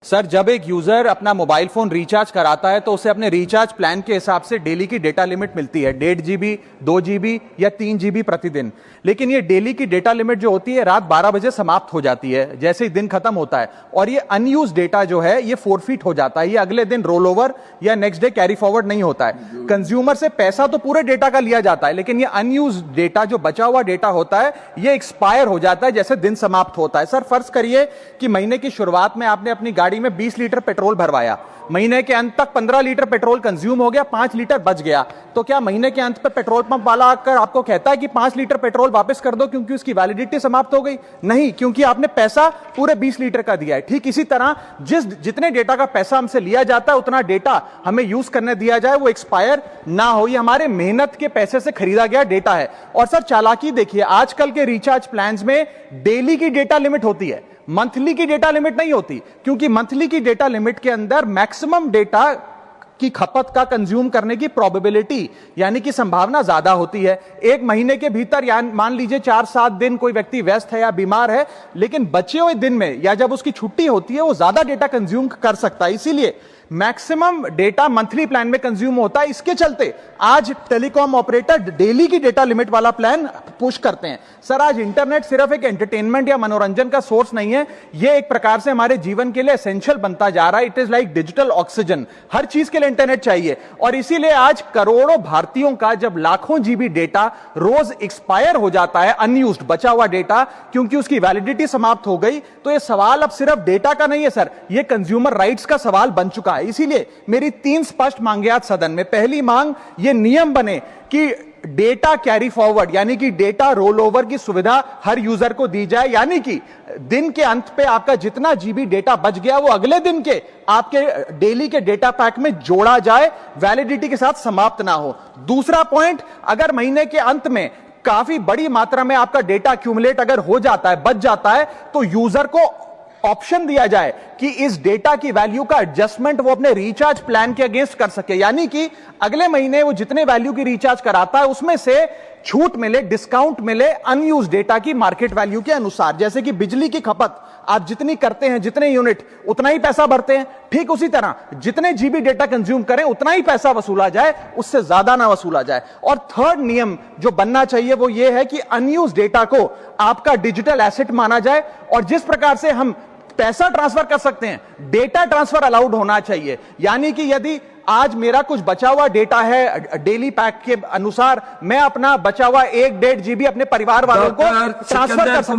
Sir, जब एक user अपना मोबाइल फोन रिचार्ज कराता है तो उसे अपने रिचार्ज प्लान के हिसाब से डेली की डेटा लिमिट मिलती है, 1.5 GB, 2 GB या 3 GB प्रतिदिन। लेकिन ये डेली की डेटा लिमिट जो होती है रात 12 बजे समाप्त हो जाती है, जैसे ही दिन खत्म होता है, और ये अनयूज डेटा जो है ये फोरफिट हो जाता है, ये अगले दिन रोल ओवर या नेक्स्ट डे कैरी फॉरवर्ड नहीं होता है। कंज्यूमर से पैसा तो पूरे डेटा का लिया जाता है, लेकिन ये अनयूज डेटा, जो बचा हुआ डेटा होता है, ये एक्सपायर हो जाता है जैसे दिन समाप्त होता है। सर, फर्ज करिए कि महीने की शुरुआत में आपने अपनी गाड़ी में 20 लीटर पेट्रोल भरवाया, महीने के अंत तक 15 लीटर पेट्रोल कंज्यूम हो गया, 5 लीटर बच गया, तो क्या महीने के अंत पे पेट्रोल पंप वाला आकर आपको कहता है कि 5 लीटर पेट्रोल वापस कर दो क्योंकि उसकी वैलिडिटी समाप्त हो गई? नहीं, क्योंकि आपने पैसा पूरे 20 लीटर का दिया है। ठीक इसी तरह जितने डेटा का पैसा हमसे लिया जाता है उतना डेटा हमें यूज करने दिया जाए, वो एक्सपायर ना हो। ये हमारे मेहनत के पैसे से खरीदा गया डेटा है। और सर, चालाकी देखिए, आजकल के रिचार्ज प्लान्स में डेली की डेटा लिमिट होती है, मंथली की डेटा लिमिट नहीं होती, क्योंकि मंथली की डेटा लिमिट के अंदर मैक्सिमम डेटा की खपत का कंज्यूम करने की प्रोबेबिलिटी यानी कि संभावना ज्यादा होती है। एक महीने के भीतर या मान लीजिए 4-7 दिन कोई व्यक्ति व्यस्त है या बीमार है, लेकिन बचे हुए दिन में या जब उसकी छुट्टी होती है वो ज्यादा डेटा कंज्यूम कर सकता है। इसीलिए मैक्सिमम डेटा मंथली प्लान में कंज्यूम होता है। इसके चलते आज टेलीकॉम ऑपरेटर डेली की डेटा लिमिट वाला प्लान पुश करते हैं। सर, आज इंटरनेट सिर्फ एक एंटरटेनमेंट या मनोरंजन का सोर्स नहीं है, यह एक प्रकार से हमारे जीवन के लिए एसेंशियल बनता जा रहा है। It is like digital oxygen, हर चीज के लिए इंटरनेट चाहिए। और इसीलिए आज करोड़ों भारतीयों का जब लाखों जीबी डेटा रोज एक्सपायर हो जाता है, अनयूज्ड बचा हुआ डेटा, क्योंकि उसकी वैलिडिटी समाप्त हो गई, तो यह सवाल अब सिर्फ डेटा का नहीं है सर, यह कंज्यूमर राइट्स का सवाल बन चुका है। इसीलिए मेरी 3 स्पष्ट मांगे आज सदन में। पहली मांग, यह नियम बने कि डेटा कैरी फॉरवर्ड यानी कि डेटा रोल ओवर की सुविधा हर यूजर को दी जाए, यानी कि दिन के अंत पे आपका जितना जीबी डेटा बच गया वो अगले दिन के आपके डेली के डेटा पैक में जोड़ा जाए, वैलिडिटी के साथ समाप्त ना हो। दूसरा पॉइंट, अगर महीने के अंत में काफी बड़ी मात्रा में आपका डेटा एक्यूमुलेट अगर हो जाता है, बच जाता है, तो यूजर को ऑप्शन दिया जाए कि इस डेटा की वैल्यू का एडजस्टमेंट वो अपने रिचार्ज प्लान के अगेंस्ट कर सके, यानी कि अगले महीने वो जितने वैल्यू की रिचार्ज कराता है उसमें से छूट मिले, डिस्काउंट मिले अनयूज डेटा की मार्केट वैल्यू के अनुसार। जैसे कि बिजली की खपत आप जितनी करते हैं, जितने यूनिट, उतना ही पैसा भरते हैं, ठीक उसी तरह जितने जीबी डेटा कंज्यूम करें उतना ही पैसा वसूला जाए, उससे ज्यादा ना वसूला जाए। और थर्ड नियम जो बनना चाहिए वो ये है कि अनयूज डेटा को आपका डिजिटल एसेट माना जाए, और जिस प्रकार से हम पैसा ट्रांसफर कर सकते हैं, डेटा ट्रांसफर अलाउड होना चाहिए। यानी कि यदि आज मेरा कुछ बचा हुआ डेटा है डेली पैक के अनुसार, मैं अपना बचा हुआ 1-1.5 GB अपने परिवार वालों को ट्रांसफर कर सकूं।